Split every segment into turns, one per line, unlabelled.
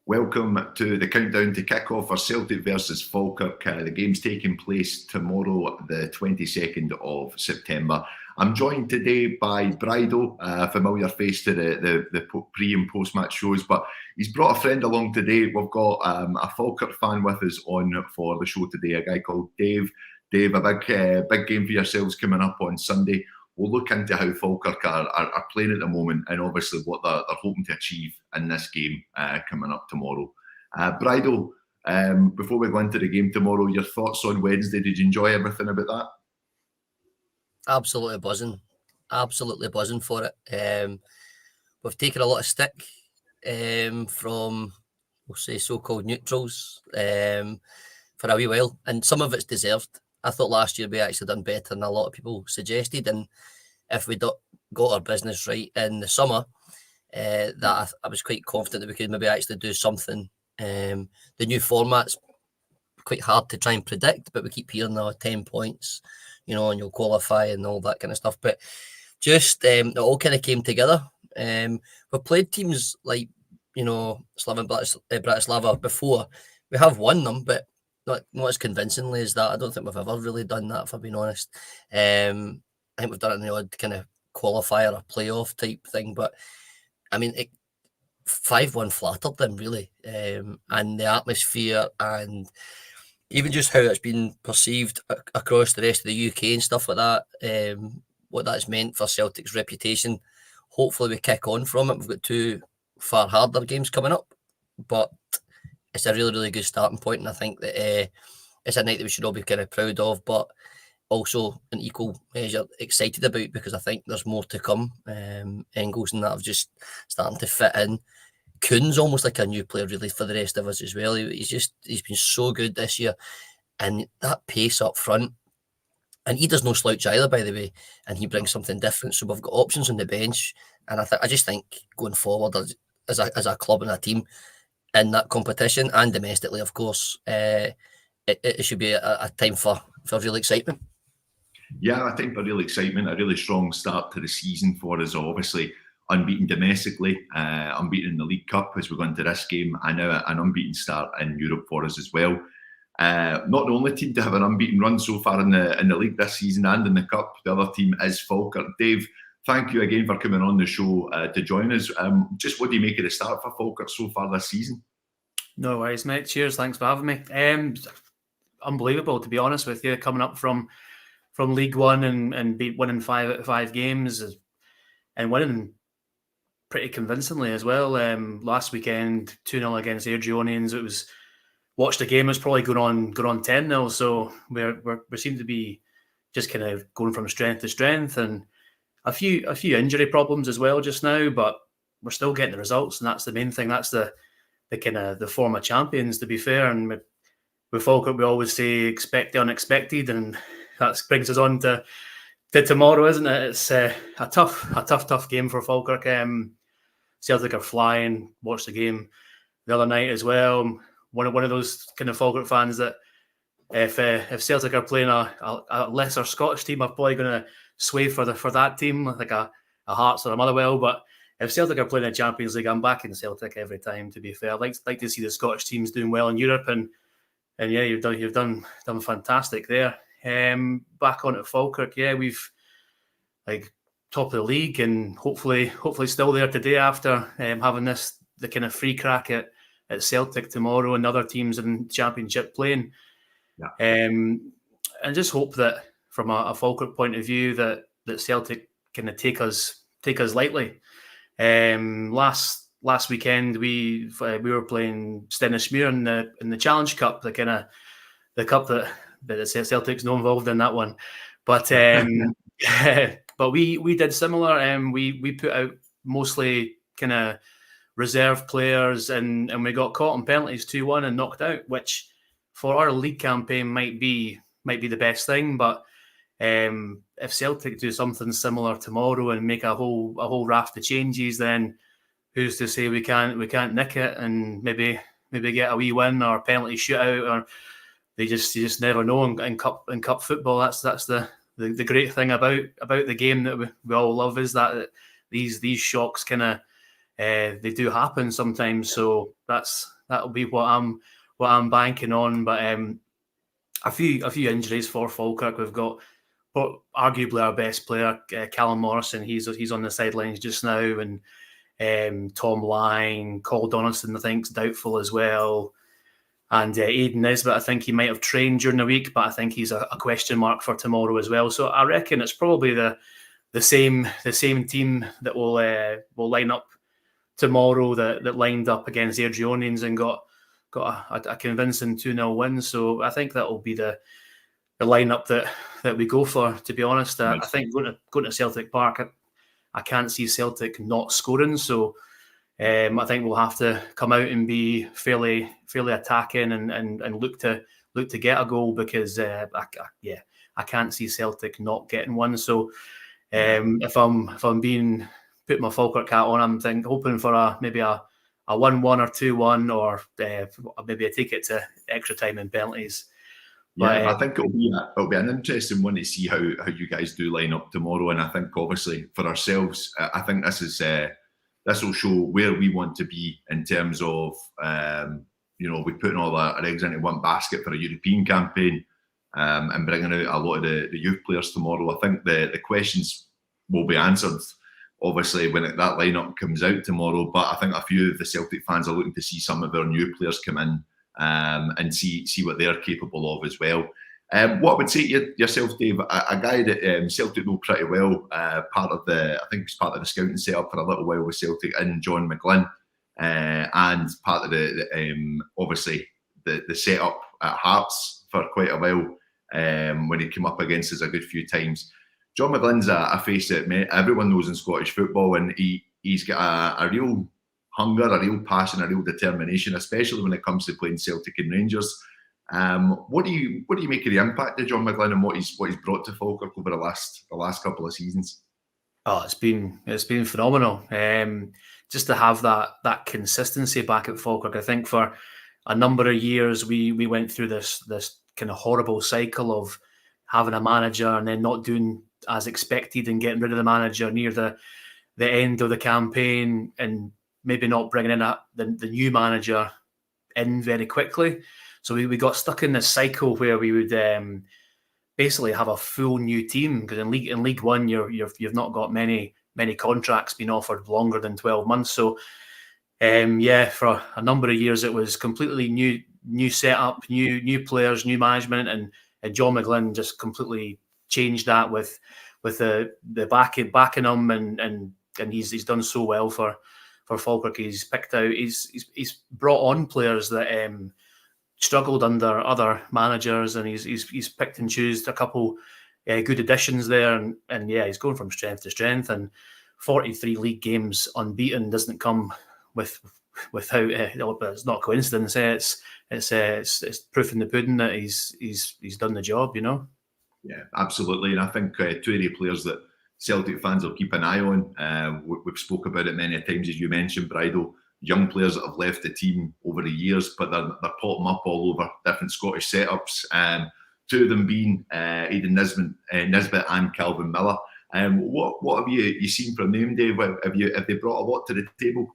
Welcome to the countdown to kick-off for Celtic versus Falkirk. The game's taking place tomorrow, the 22nd of September. I'm joined today by Brydo, a familiar face to the pre- and post-match shows, but he's brought a friend along today. We've got a Falkirk fan with us on for the show today, a guy called Dave. Dave, a big game for yourselves coming up on Sunday. We'll look into how Falkirk are playing at the moment and obviously what they're hoping to achieve in this game coming up tomorrow. Brydo, before we go into the game tomorrow, your thoughts on Wednesday? Did you enjoy everything about that?
Absolutely buzzing for it. We've taken a lot of stick from, we'll say, so-called neutrals for a wee while, and some of it's deserved. I thought last year we actually done better than a lot of people suggested, and if we got our business right in the summer, that I was quite confident that we could maybe actually do something. The new format's quite hard to try and predict, but we keep hearing 10 points, and you'll qualify and all that kind of stuff. But just it all kind of came together. We've played teams like, Slovan Bratislava before. We have won them, but not as convincingly as that. I don't think we've ever really done that, if I'm being honest. I think we've done it in the odd kind of qualifier or playoff type thing, but I mean, 5-1 flattered them really, and the atmosphere and even just how it's been perceived across the rest of the UK and stuff like that. What that's meant for Celtic's reputation. Hopefully, we kick on from it. We've got 2 far harder games coming up, but it's a really, really good starting point, and I think that it's a night that we should all be kind of proud of, but also in equal measure excited about, because I think there's more to come. Engels and that have just starting to fit in. Kuhn's almost like a new player really for the rest of us as well. He's been so good this year, and that pace up front, and he does no slouch either, by the way, and he brings something different. So we've got options on the bench, and I just think going forward as a club and a team in that competition and domestically, of course, it should be a time for real excitement.
Yeah, I think a real excitement, a really strong start to the season for us. Obviously, unbeaten domestically, unbeaten in the League Cup as we go into this game, and now an unbeaten start in Europe for us as well. Not the only team to have an unbeaten run so far in the league this season and in the Cup. The other team is Falkirk. Dave, thank you again for coming on the show to join us. Just what do you make of the start for Falkirk so far this season?
No worries, mate. Cheers. Thanks for having me. Unbelievable, to be honest with you, coming up from League One and winning 5 out of 5 games and winning pretty convincingly as well. Last weekend, 2-0 against Adrionians. It was watched the game. It's probably going on 10-0. So we seem to be just kind of going from strength to strength, and a few injury problems as well just now. But we're still getting the results, and that's the main thing. That's the kind of the former champions, to be fair. And with Falkirk, we always say expect the unexpected, and that brings us on to tomorrow, isn't it? It's a tough game for Falkirk. Celtic are flying. Watched the game the other night as well. One of those kind of Falkirk fans that if Celtic are playing a lesser Scottish team, I'm probably going to sway for that team, like a Hearts or a Motherwell. But if Celtic are playing in Champions League, I'm backing Celtic every time, to be fair. I'd like to see the Scottish teams doing well in Europe, and yeah, you've done fantastic there. Back on at Falkirk, yeah, we've top of the league, and hopefully still there today after having the kind of free crack at Celtic tomorrow and other teams in Championship playing.
Yeah.
And just hope that from a Falkirk point of view that Celtic kind of take us lightly. Last weekend we were playing Stennismuir in the Challenge Cup, the cup that Celtic's not involved in that one, but but we did similar. We put out mostly kind of reserve players, and we got caught on penalties 2-1 and knocked out, which for our league campaign might be the best thing. But if Celtic do something similar tomorrow and make a whole raft of changes, then who's to say we can't nick it and maybe get a wee win or a penalty shootout, or you just never know in cup football. That's the great thing about the game that we all love, is that these shocks kind of they do happen sometimes. So that'll be what I'm banking on. But a few injuries for Falkirk. We've got arguably our best player, Callum Morrison. He's on the sidelines just now, and Tom Lang, Cole Donaldson, I think, is doubtful as well. And Aidan Nisbet, I think he might have trained during the week, but I think he's a question mark for tomorrow as well. So I reckon it's probably the same team that will line up tomorrow that lined up against Adrionians and got a convincing 2-0 win. So I think that will be the lineup that we go for, to be honest. I think going to Celtic Park, I can't see Celtic not scoring. So I think we'll have to come out and be fairly attacking and look to get a goal, because I can't see Celtic not getting one. So if I'm being put my Falkirk hat on, I'm hoping for maybe a 1-1 or 2-1, or maybe a take it to extra time and penalties.
Yeah, but I think it'll be an interesting one to see how you guys do line up tomorrow. And I think obviously for ourselves, I think this will show where we want to be in terms of we putting all our eggs into one basket for a European campaign, and bringing out a lot of the youth players tomorrow. I think the questions will be answered obviously when that lineup comes out tomorrow. But I think a few of the Celtic fans are looking to see some of their new players come in and see what they're capable of as well. What I would say to yourself, Dave, a guy that Celtic know pretty well, I think he's part of the scouting setup for a little while with Celtic, and John McGlynn, and part of the obviously the setup at Hearts for quite a while, when he came up against us a good few times. John McGlynn's a face that everyone knows in Scottish football, and he's got a real hunger, a real passion, a real determination, especially when it comes to playing Celtic and Rangers. What do you make of the impact of John McGlynn and what he's brought to Falkirk over the last couple of seasons?
Oh, it's been phenomenal. Just to have that consistency back at Falkirk. I think for a number of years we went through this kind of horrible cycle of having a manager and then not doing as expected and getting rid of the manager near the end of the campaign, and maybe not bringing in the new manager in very quickly. So we got stuck in this cycle where we would basically have a full new team, because in League One you've not got many contracts being offered longer than 12 months. So for a number of years it was completely new setup, new players, new management, and John McGlynn just completely changed that with the backing him, and he's done so well for Falkirk. He's picked out, he's brought on players that struggled under other managers, and he's picked and chosen a couple good additions there, and he's going from strength to strength. And 43 league games unbeaten doesn't come without it's not a coincidence. It's proof in the pudding that he's done the job,
Yeah, absolutely. And I think two of the players that Celtic fans will keep an eye on, we've spoke about it many times, as you mentioned, Brydo, young players that have left the team over the years, but they're popping up all over different Scottish setups. Two of them being Aidan Nisbet and Calvin Miller. What have you seen from them, Dave? Have they brought a lot to the table?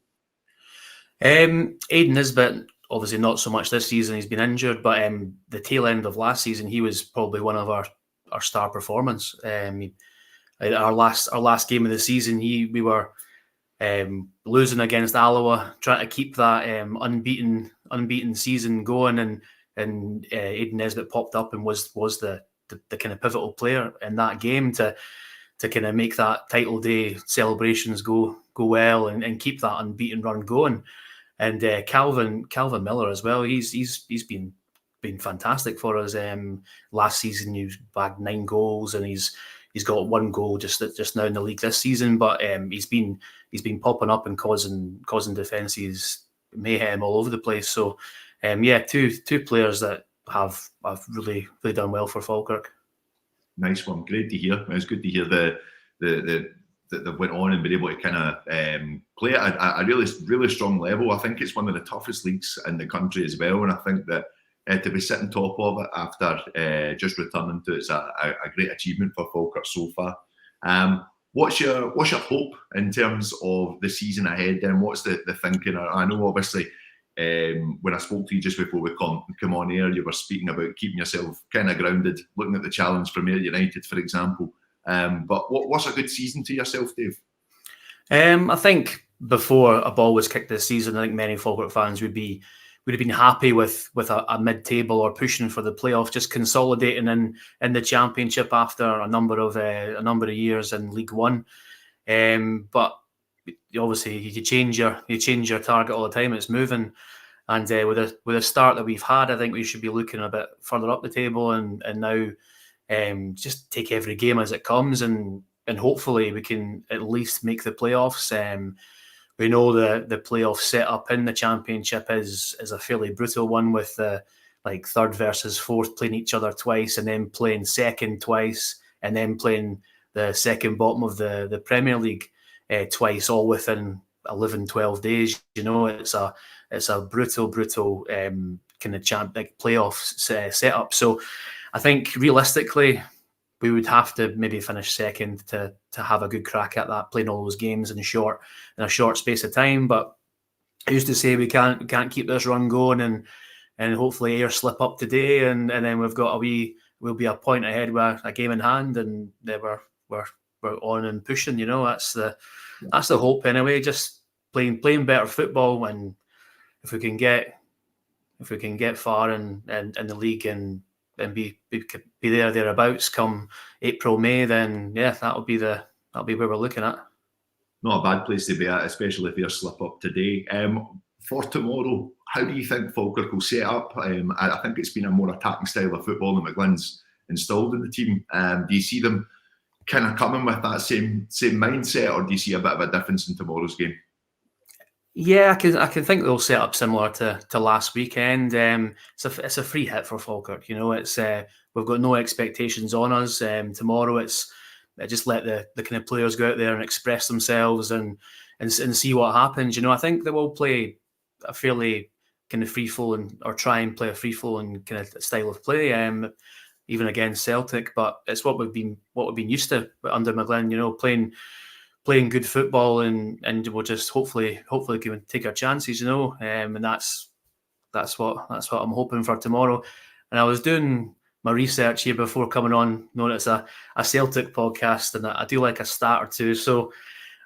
Aidan Nisbet, obviously not so much this season, he's been injured, but the tail end of last season he was probably one of our star performers. Our last game of the season, we were losing against Alloa, trying to keep that unbeaten season going, and Aidan Nisbet popped up and was the kind of pivotal player in that game to kind of make that title day celebrations go well and keep that unbeaten run going. And Calvin Miller as well, he's been fantastic for us. Last season he bagged 9 goals, and he's got 1 goal just now in the league this season. But he's been popping up and causing defences mayhem all over the place. So two players that have really done well for Falkirk.
Nice one, great to hear. It's good to hear that they went on and been able to kind of play at a really strong level. I think it's one of the toughest leagues in the country as well, and I think that to be sitting top of it after just returning to it's a great achievement for Falkirk so far. What's your hope in terms of the season ahead? Then what's the thinking? I know obviously when I spoke to you just before we come on air, you were speaking about keeping yourself kind of grounded, looking at the challenge for Ayr United, for example. But what's a good season to yourself, Dave?
I think before a ball was kicked this season, I think many Falkirk fans would have been happy with a mid-table or pushing for the playoff, just consolidating in the Championship after a number of years in League One. But obviously, you change your target all the time. It's moving, and with a start that we've had, I think we should be looking a bit further up the table, and now just take every game as it comes, and hopefully we can at least make the playoffs. We know the playoff setup in the Championship is a fairly brutal one, with like third versus fourth playing each other twice, and then playing second twice, and then playing the second bottom of the Premier League twice, all within 11, 12 days. You know, it's a brutal kind of playoff setup. So I think realistically, we would have to maybe finish second to have a good crack at that, playing all those games in a short space of time. But I used to say we can't keep this run going, and hopefully Ayr slip up today, and then we'll be a point ahead with a game in hand, and then we're on and pushing. You know, that's the hope anyway. Just playing better football, and if we can get far in the league and be thereabouts come April, May, then yeah, that'll be where we're looking at.
Not a bad place to be at, especially if you slip up today. For tomorrow, how do you think Falkirk will set up? I think it's been a more attacking style of football than McGlynn's installed in the team. Do you see them kind of coming with that same mindset, or do you see a bit of a difference in tomorrow's game?
Yeah, I can think they'll set up similar to last weekend. It's a free hit for Falkirk. You know, it's we've got no expectations on us. Tomorrow, it's just let the kind of players go out there and express themselves and see what happens. You know, I think they will play a fairly kind of free flowing, or try and play a free flowing kind of style of play, even against Celtic. But it's what we've been used to under McGlynn. You know, playing good football, and we'll just hopefully can take our chances, you know, and that's what I'm hoping for tomorrow. And I was doing my research here before coming on, knowing it's a Celtic podcast, and I do like a stat or two. So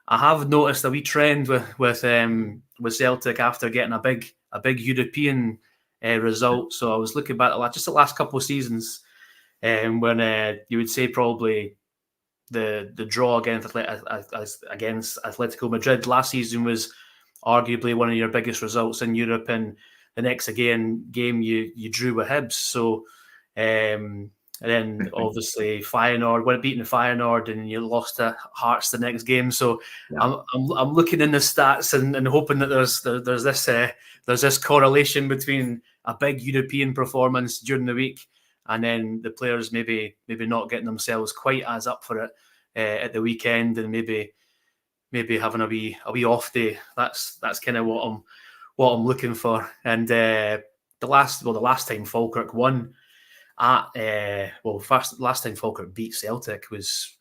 I have noticed a wee trend with Celtic after getting a big European result. So I was looking back at just the last couple of seasons, when you would say probably the draw against Atletico Madrid last season was arguably one of your biggest results in Europe, and the next game you drew with Hibs. So and then obviously Feyenoord, when beating Feyenoord, and you lost to Hearts the next game. So yeah. I'm looking in the stats and hoping that there's this correlation between a big European performance during the week, and then the players maybe not getting themselves quite as up for it at the weekend, and maybe having a wee off day. That's kind of what I'm looking for. And the last time Falkirk won last time Falkirk beat Celtic was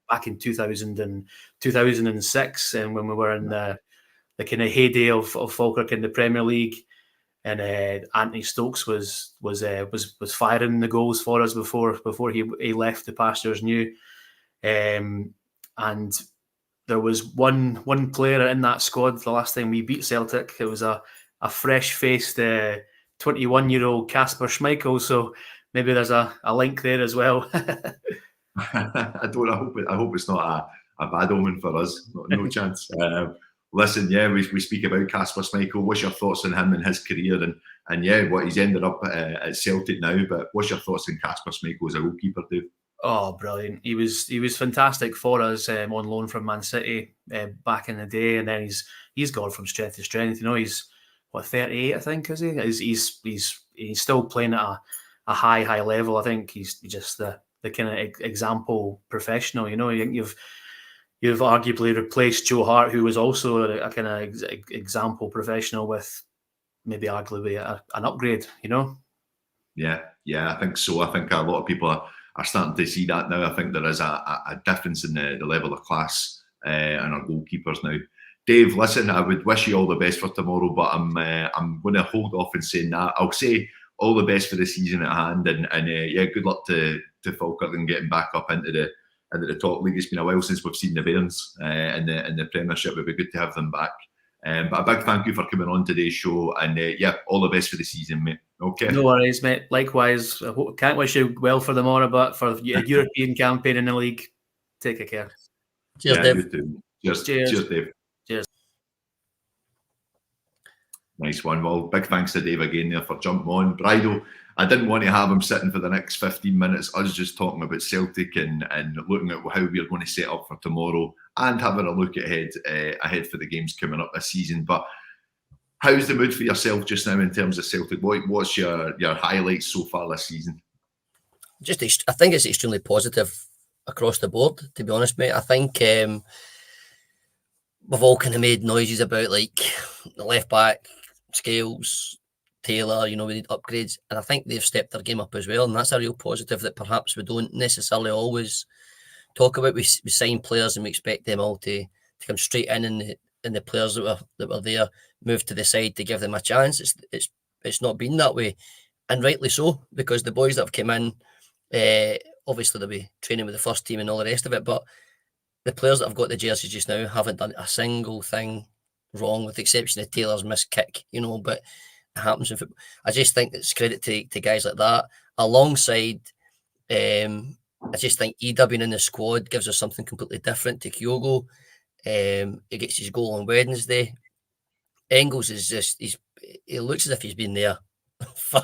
back in 2006, and when we were in the kind of heyday of Falkirk in the Premier League. And Anthony Stokes was firing the goals for us before he left the pastures new, and there was one player in that squad the last time we beat Celtic. It was a fresh-faced 21-year-old Kasper Schmeichel. So maybe there's a link there as well.
I hope it's not a bad omen for us. No chance. Listen, yeah, we speak about Kasper Schmeichel. What's your thoughts on him and his career, and yeah, what he's ended up at Celtic now? But what's your thoughts on Kasper Schmeichel as a goalkeeper, Dave?
Oh, brilliant! He was fantastic for us on loan from Man City back in the day, and then he's gone from strength to strength. You know, he's 38, I think, is he? He's still playing at a high level. I think he's just the kind of example professional. You know, You've arguably replaced Joe Hart, who was also a kind of example professional, with maybe arguably an upgrade, you know?
Yeah, I think so. I think a lot of people are starting to see that now. I think there is a difference in the level of class and our goalkeepers now. Dave, listen, I would wish you all the best for tomorrow, but I'm going to hold off in saying that. I'll say all the best for the season at hand, and yeah, good luck to Falkirk and getting back up into the top league. It's been a while since we've seen the Bairns in the Premiership. It would be good to have them back. But a big thank you for coming on today's show, and yeah, all the best for the season, mate. Okay.
No worries, mate. Likewise, can't wish you well for tomorrow, but for a European campaign in the league, take care.
Cheers,
yeah,
Dave.
You too. Cheers, Dave.
Cheers.
Nice one. Well, big thanks to Dave again there for jumping on. Brydo, I didn't want to have him sitting for the next 15 minutes, us just talking about Celtic and looking at how we're going to set up for tomorrow and having a look ahead for the games coming up this season. But how's the mood for yourself just now in terms of Celtic? What's your highlights so far this season?
I think it's extremely positive across the board, to be honest, mate. I think we've all kind of made noises about like the left back, Scales, Taylor, we need upgrades, and I think they've stepped their game up as well, and that's a real positive that perhaps we don't necessarily always talk about. We sign players and we expect them all to come straight in, and the players that were there move to the side to give them a chance. It's not been that way, and rightly so, because the boys that have come in, obviously they'll be training with the first team and all the rest of it, but the players that have got the jerseys just now haven't done a single thing wrong, with the exception of Taylor's missed kick, but it happens in football. I just think it's credit to guys like that. Alongside, I just think Ida being in the squad gives us something completely different to Kyogo. He gets his goal on Wednesday. Engels is just, he looks as if he's been there for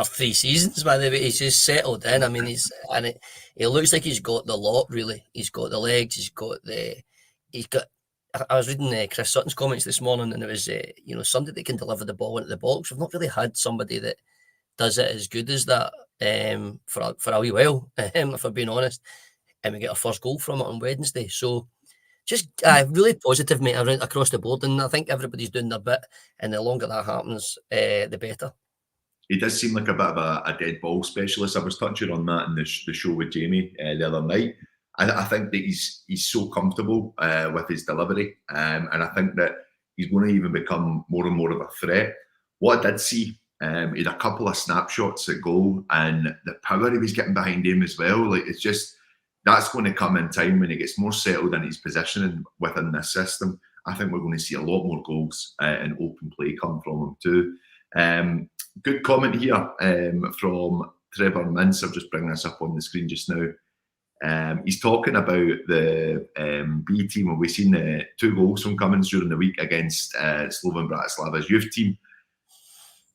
3 seasons, by the way. He's just settled in. I mean, he looks like he's got the lot, really. He's got the legs, I was reading Chris Sutton's comments this morning, and it was, somebody that can deliver the ball into the box. We've not really had somebody that does it as good as that for a wee while, if I'm being honest. And we get our first goal from it on Wednesday. So just really positive, mate, across the board. And I think everybody's doing their bit. And the longer that happens, the better.
He does seem like a bit of a dead ball specialist. I was touching on that in the show with Jamie the other night. I think that he's so comfortable with his delivery, and I think that he's going to even become more and more of a threat. What I did see, he had a couple of snapshots at goal, and the power he was getting behind him as well. Like, it's just, that's going to come in time when he gets more settled in his positioning within this system. I think we're going to see a lot more goals and open play come from him too. Good comment here from Trevor Mintz. I'm just bringing this up on the screen just now. He's talking about the B team, and we've seen 2 goals from Cummins during the week against Slovan Bratislava's youth team.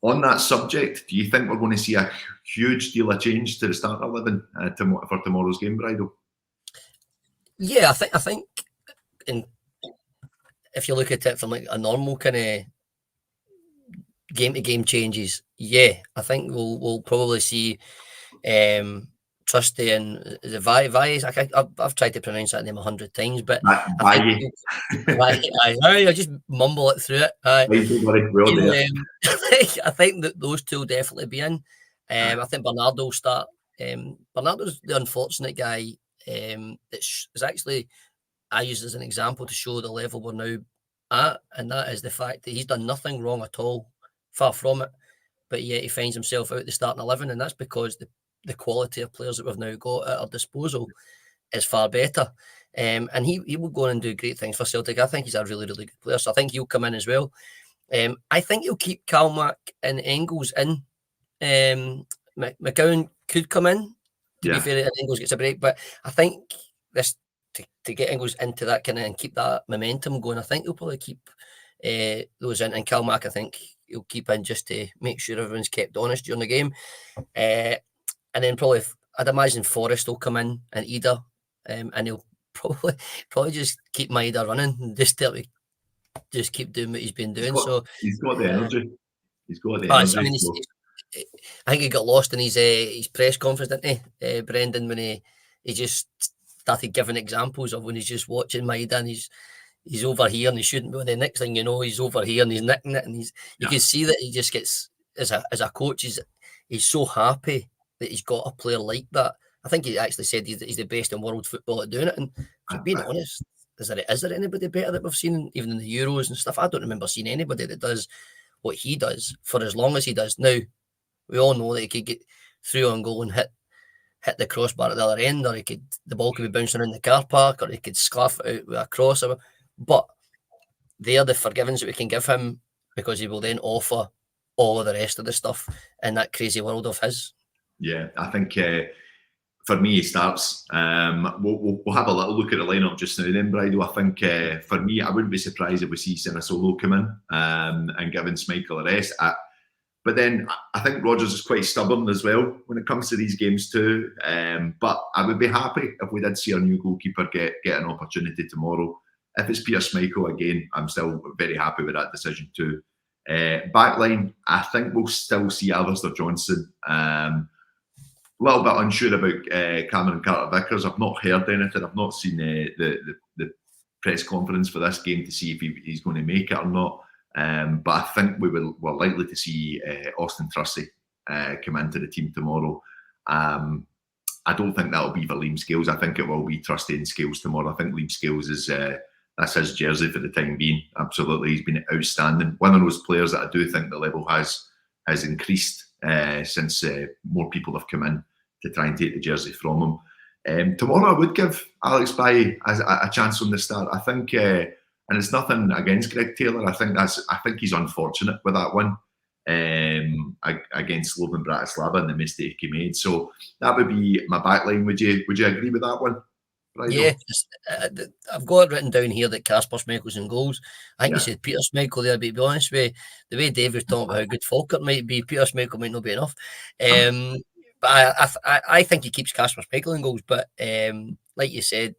On that subject, do you think we're going to see a huge deal of change to the starting 11 for tomorrow's game, Brydo?
Yeah, I think if you look at it from like a normal kind of game-to-game changes, yeah, I think we'll probably see Trusty and is it Bhoys? I've tried to pronounce that name 100 times, but I just mumble it through it. I think that those 2 will definitely be in. I think Bernardo will start. Bernardo's the unfortunate guy. It's actually, I use as an example to show the level we're now at, and that is the fact that he's done nothing wrong at all, far from it, but yet he finds himself out the starting 11, and that's because the quality of players that we've now got at our disposal is far better. And he will go on and do great things for Celtic. I think he's a really, really good player, so I think he'll come in as well. I think he'll keep Kalmak and Engels in. McGlynn could come in, to be fair, and Engels gets a break, but I think this to get Engels into that kind of and keep that momentum going, I think he'll probably keep those in, and Kalmak, I think he'll keep in just to make sure everyone's kept honest during the game. And then probably, I'd imagine Forrest will come in and Ida, and he'll probably just keep Maida running and just keep doing what he's been doing.
He's got the energy. He's got the energy.
I mean, I think he got lost in his press conference, didn't he, Brendan, when he just started giving examples of when he's just watching Maida and he's over here and he shouldn't be. The next thing you know, he's over here and he's nicking it, and you can see that he just gets, as a coach, he's so happy that he's got a player like that. I think he actually said he's the best in world football at doing it. And being honest, is there anybody better that we've seen, even in the Euros and stuff? I don't remember seeing anybody that does what he does for as long as he does. Now, we all know that he could get through on goal and hit the crossbar at the other end, or the ball could be bouncing in the car park, or he could scarf it out with a cross. But they are the forgivings that we can give him, because he will then offer all of the rest of the stuff in that crazy world of his.
Yeah, I think for me, he starts. We'll have a little look at the lineup just now then, Brydo. I think for me, I wouldn't be surprised if we see Sinisolo come in and giving Schmeichel a rest. But then I think Rodgers is quite stubborn as well when it comes to these games too. But I would be happy if we did see our new goalkeeper get an opportunity tomorrow. If it's Peter Schmeichel again, I'm still very happy with that decision too. Backline, I think we'll still see Alistair Johnson. A little bit unsure about Cameron Carter-Vickers. I've not heard anything. I've not seen the press conference for this game to see if he's going to make it or not. But I think we're likely to see Austin Trussey come into the team tomorrow. I don't think that'll be for Liam Scales. I think it will be Trusty and Scales tomorrow. I think Liam Scales is that's his jersey for the time being. Absolutely, he's been outstanding. One of those players that I do think the level has increased since more people have come in to try and take the jersey from him. Tomorrow, I would give Alex Bailly a chance from the start. I think, and it's nothing against Greg Taylor. I think he's unfortunate with that one against Slovan Bratislava and the mistake he made. So that would be my backline. Would you agree with that one?
Yeah, I've got it written down here that Kasper Schmeichel's in goals. I think you said Peter Schmeichel there, but to be honest with you, the way Dave was talking about how good Falkirk might be, Peter Schmeichel might not be enough. But I think he keeps Kasper Schmeichel in goals. But like you said,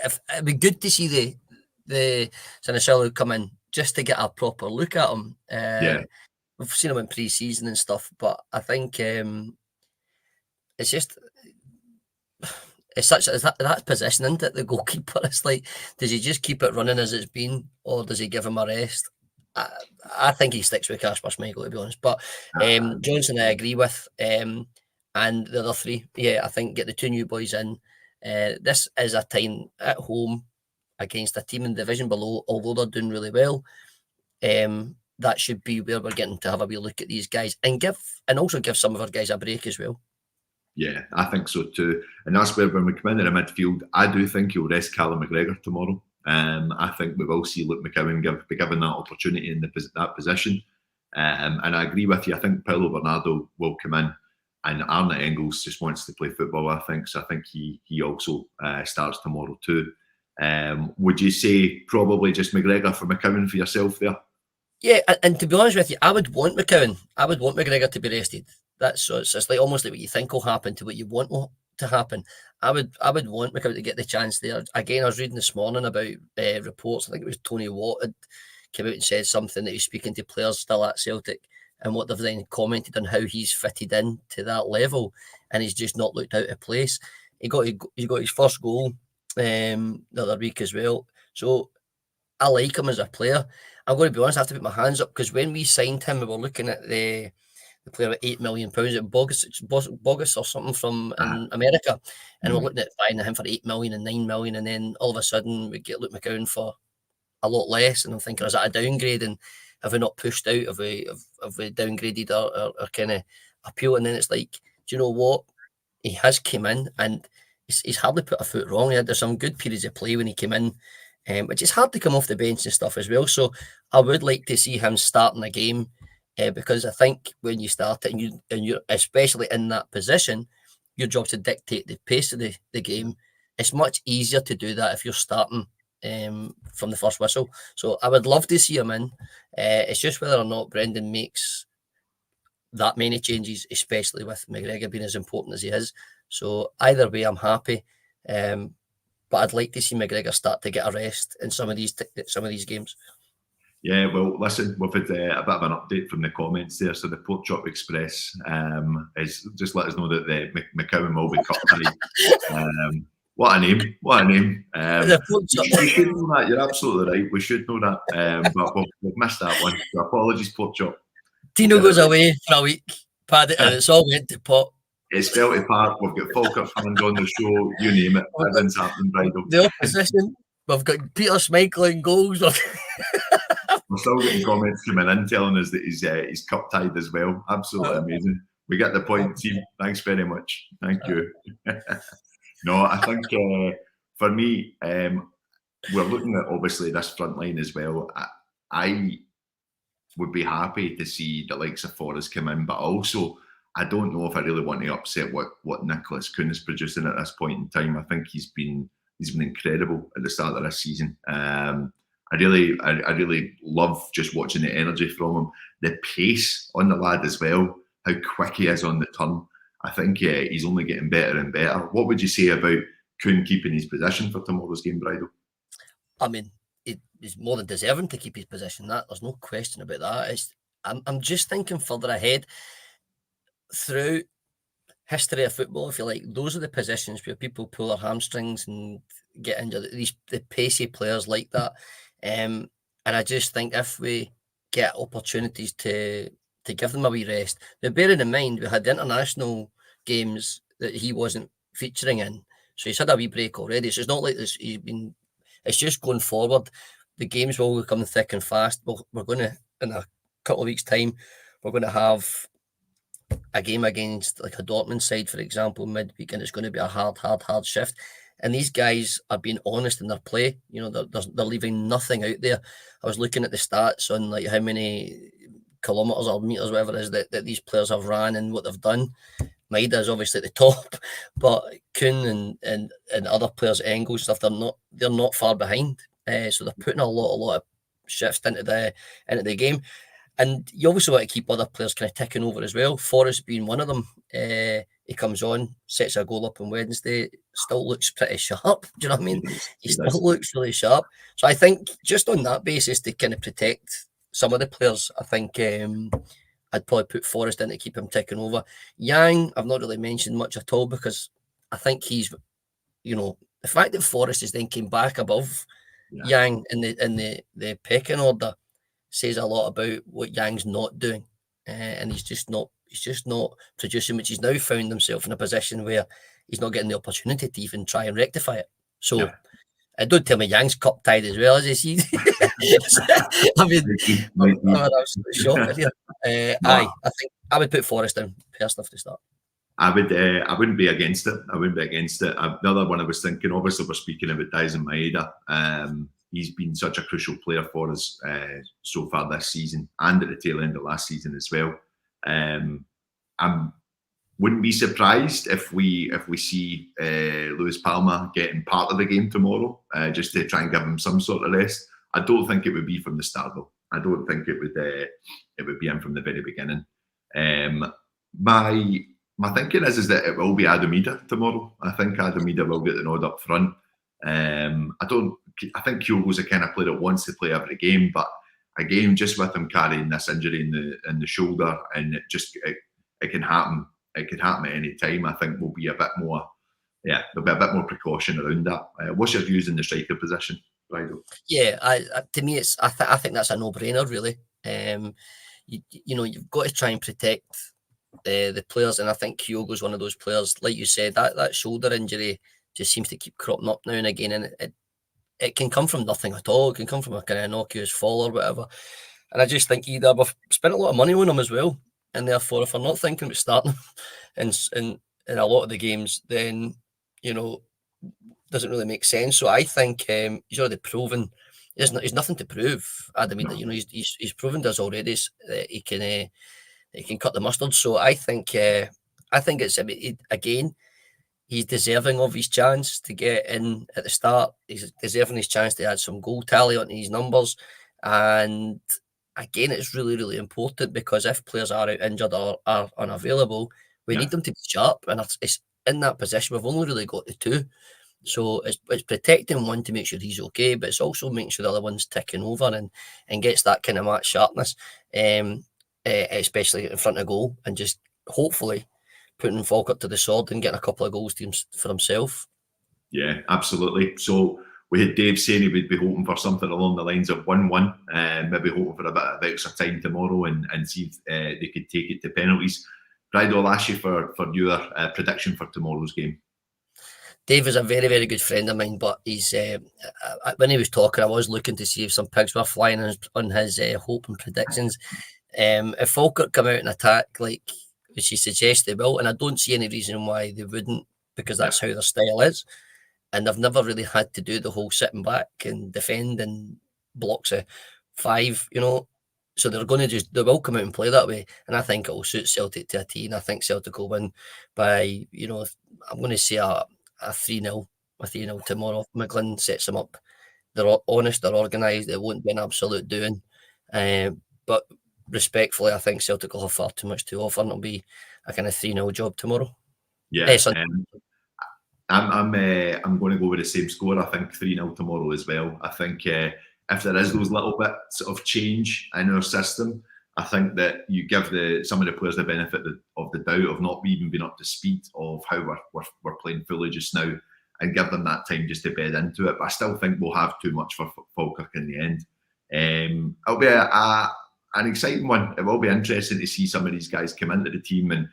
it'd be good to see the Sinisolo come in just to get a proper look at him. We've seen him in pre-season and stuff, but I think it's just... It's such that position, isn't it? The goalkeeper. It's like, does he just keep it running as it's been, or does he give him a rest? I think he sticks with Kasper Schmeichel, to be honest. But Johnson, I agree with, and the other three. Yeah, I think get the two new boys in. This is a time at home against a team in the division below, although they're doing really well. That should be where we're getting to have a wee look at these guys and also give some of our guys a break as well.
Yeah, I think so too. And that's where when we come in the midfield, I do think he'll rest Callum McGregor tomorrow. I think we will see Luke McCowan be given that opportunity in that position. And I agree with you. I think Paulo Bernardo will come in, and Arne Engels just wants to play football, I think. So I think he also starts tomorrow too. Would you say probably just McGregor for McCowan for yourself there?
Yeah, and to be honest with you, I would want McCowan. I would want McGregor to be rested. It's like almost like what you think will happen to what you want to happen. I would want McCowan to get the chance there. Again, I was reading this morning about reports. I think it was Tony Watt had come out and said something that he's speaking to players still at Celtic, and what they've then commented on how he's fitted in to that level, and he's just not looked out of place. He got his first goal the other week as well. So I like him as a player. I'm going to be honest, I have to put my hands up, because when we signed him, we were looking at the player at £8 million at Bhoys or something from in America, and we're looking at buying him for $8 million and $9 million, and then all of a sudden we get Luke McGowan for a lot less, and I'm thinking, is that a downgrade? And have we not pushed out? Have we downgraded our kind of appeal? And then it's like, do you know what? He has come in and he's hardly put a foot wrong. There's some good periods of play when he came in, which is hard to come off the bench and stuff as well. So I would like to see him starting a game. Because I think when you start it and you're especially in that position, your job to dictate the pace of the game. It's much easier to do that if you're starting from the first whistle. So I would love to see him in. It's just whether or not Brendan makes that many changes, especially with McGregor being as important as he is. So either way, I'm happy. But I'd like to see McGregor start to get a rest in some of these games.
Yeah, well, listen, we've had a bit of an update from the comments there. So the Pork Chop Express is just let us know that the McCowan will be cut free. What a name! What a name! We should know that. You're absolutely right. We should know that, but we've missed that one. So apologies, Pork Chop.
Tino goes away for a week, Paddy, and it's all went to pot.
It's Celtic Park. We've got Falkirk fans on the show. You name it. Everything's happening, Brydo.
The opposition. We've got Peter Schmeichel in goals.
We're still getting comments coming in telling us that he's cup tied as well. Absolutely amazing. We get the point, team. Thanks very much. Thank you. No, I think for me, we're looking at obviously this front line as well. I would be happy to see the likes of Forrest come in, but also I don't know if I really want to upset what Nicholas Kuhn is producing at this point in time. I think he's been incredible at the start of this season. I really love just watching the energy from him, the pace on the lad as well, how quick he is on the turn. I think he's only getting better and better. What would you say about Kuhn keeping his position for tomorrow's game, Brydo?
I mean, he's more than deserving to keep his position. There's no question about that. I'm just thinking further ahead. Through history of football, if you like, those are the positions where people pull their hamstrings and get injured. The pacey players like that. And I just think if we get opportunities to give them a wee rest. Now, bearing in mind, we had the international games that he wasn't featuring in. So he's had a wee break already. So it's not like this. It's just going forward. The games will become thick and fast. We're going to, in a couple of weeks' time, we're going to have a game against like a Dortmund side, for example, midweek, and it's going to be a hard shift. And these guys are being honest in their play. You know, they're leaving nothing out there. I was looking at the stats on like how many kilometres or metres, whatever it is, that these players have ran and what they've done. Maida is obviously at the top, but Kuhn and other players, Engels stuff, they're not far behind. So they're putting a lot of shifts into the game. And you obviously want to keep other players kind of ticking over as well. Forrest being one of them. He comes on, sets a goal up on Wednesday, still looks pretty sharp. Do you know what I mean? He still looks really sharp. So I think just on that basis, to kind of protect some of the players, I think I'd probably put Forrest in to keep him ticking over. Yang, I've not really mentioned much at all because I think he's, you know, the fact that Forrest has then came back above Yang in the pecking order says a lot about what Yang's not doing, and he's just not producing, which he's now found himself in a position where he's not getting the opportunity to even try and rectify it. So don't tell me Yang's cup tied as well, as he? I mean, I'm absolutely shocked here. I think I would put Forrest down personally to start.
I wouldn't be against it. The other one I was thinking, obviously we're speaking about Daisen Maeda. He's been such a crucial player for us so far this season and at the tail end of last season as well. I wouldn't be surprised if we see Luis Palma getting part of the game tomorrow, just to try and give him some sort of rest. I don't think it would be from the start though. I don't think it would be in from the very beginning. My thinking is that it will be Adam Idah tomorrow. I think Adam Idah will get the nod up front. I think Kyogo's a kind of player that wants to play every game, but again, just with him carrying this injury in the shoulder, and it can happen. It could happen at any time. I think there'll be a bit more precaution around that. What's your views in the striker position, Brydo?
Yeah, to me, I think that's a no-brainer, really. You know, you've got to try and protect the players, and I think Kyogo's one of those players. Like you said, that shoulder injury just seems to keep cropping up now and again, and it can come from nothing at all. It can come from a kind of innocuous fall or whatever. And I just think either we've spent a lot of money on him as well, and therefore if we're not thinking about starting him in a lot of the games, then, you know, doesn't really make sense. So I think he's already proven there's nothing to prove. Adam, you know, he's proven to us already that he can cut the mustard. So I think it's again, he's deserving of his chance to get in at the start. He's deserving his chance to add some goal tally onto his numbers. And again, it's really, really important because if players are out injured or are unavailable, we need them to be sharp. And it's in that position, we've only really got the two. So it's protecting one to make sure he's okay, but it's also making sure the other one's ticking over and gets that kind of match sharpness, especially in front of goal, and just hopefully putting Falkirk to the sword and getting a couple of goals for himself.
Yeah, absolutely. So we had Dave saying he would be hoping for something along the lines of 1-1, maybe hoping for a bit of extra time tomorrow and see if they could take it to penalties. Brydo, I'll ask you for your prediction for tomorrow's game.
Dave is a very, very good friend of mine, but he's when he was talking, I was looking to see if some pigs were flying on his hope and predictions. If Falkirk come out and attack like she suggests they will, and I don't see any reason why they wouldn't, because that's how their style is, and they've never really had to do the whole sitting back and defend in blocks of 5, So they're going to they will come out and play that way, and I think it will suit Celtic to a T, and I think Celtic will win by, I'm going to say a 3-0, a 3-0 tomorrow. McGlynn sets them up. They're honest, they're organised, it won't be an absolute doing. But respectfully, I think Celtic will have far too much to offer, and it'll be a kind of 3-0 job tomorrow.
Yeah, I'm going to go with the same score. I think 3-0 tomorrow as well. I think if there is those little bits of change in our system, I think that you give some of the players the benefit of the doubt of not even being up to speed of how we're playing fully just now, and give them that time just to bed into it. But I still think we'll have too much for Falkirk in the end. It'll be an exciting one. It will be interesting to see some of these guys come into the team and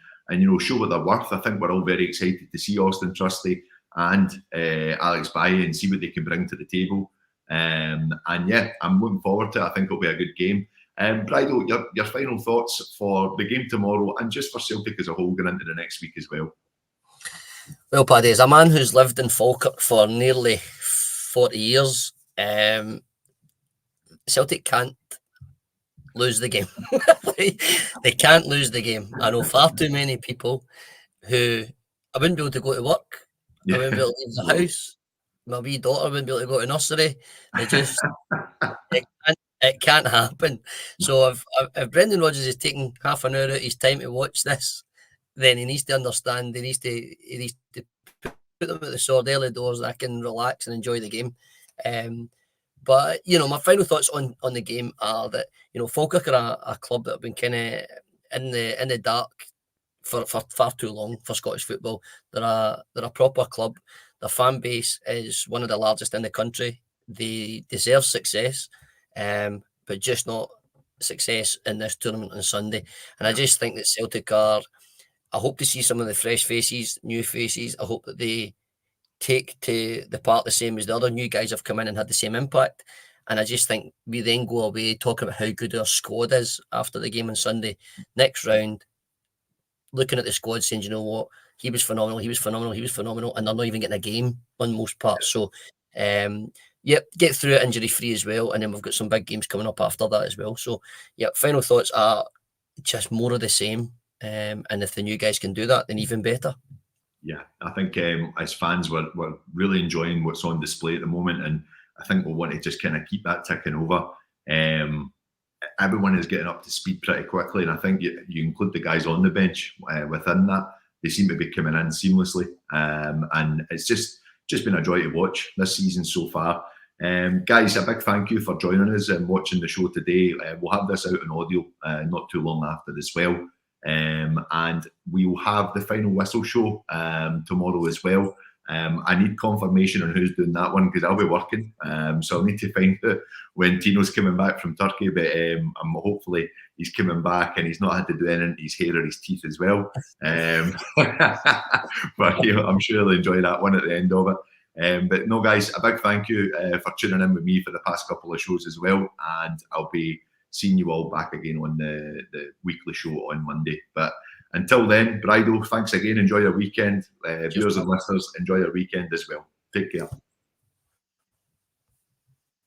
show what they're worth. I think we're all very excited to see Austin Trusty and Alex Bhoys and see what they can bring to the table. And yeah, I'm looking forward to it. I think it'll be a good game. Brydo, your final thoughts for the game tomorrow and just for Celtic as a whole going into the next week as well.
Well, Paddy, as a man who's lived in Falkirk for nearly 40 years, Celtic can't lose the game. They can't lose the game. I know far too many people who I wouldn't be able to go to work. I wouldn't be able to leave the house. My wee daughter wouldn't be able to go to nursery. It can't happen. So if Brendan Rodgers is taking half an hour out of his time to watch this, then he needs to understand. He needs to put them at the sword early doors. I can relax and enjoy the game. But my final thoughts on the game are that Falkirk are a club that have been kind of in the dark for far too long for Scottish football. They're a proper club. Their fan base is one of the largest in the country. They deserve success, but just not success in this tournament on Sunday. And I just think that Celtic I hope to see some of the fresh faces, new faces. I hope that they take to the part the same as the other new guys have come in and had the same impact. And I just think we then go away talking about how good our squad is after the game on Sunday. Next round, looking at the squad saying, you know what, he was phenomenal, and they're not even getting a game on most parts. So, get through it injury-free as well, and then we've got some big games coming up after that as well. So, final thoughts are just more of the same, and if the new guys can do that, then even better.
Yeah, I think as fans, we're really enjoying what's on display at the moment, and I think we'll want to just kind of keep that ticking over. Everyone is getting up to speed pretty quickly, and I think you include the guys on the bench within that. They seem to be coming in seamlessly, and it's just been a joy to watch this season so far. Guys, a big thank you for joining us and watching the show today. We'll have this out on audio not too long after as well. And we will have the final whistle show tomorrow as well. I need confirmation on who's doing that one because I'll be working, so I'll need to find out when Tino's coming back from Turkey, but hopefully he's coming back and he's not had to do anything to his hair or his teeth as well. But I'm sure he'll enjoy that one at the end of it. But no, guys, a big thank you for tuning in with me for the past couple of shows as well, and I'll be seeing you all back again on the weekly show on Monday. But until then, Brydo, thanks again. Enjoy your weekend. Viewers and listeners, enjoy your weekend as well. Take care.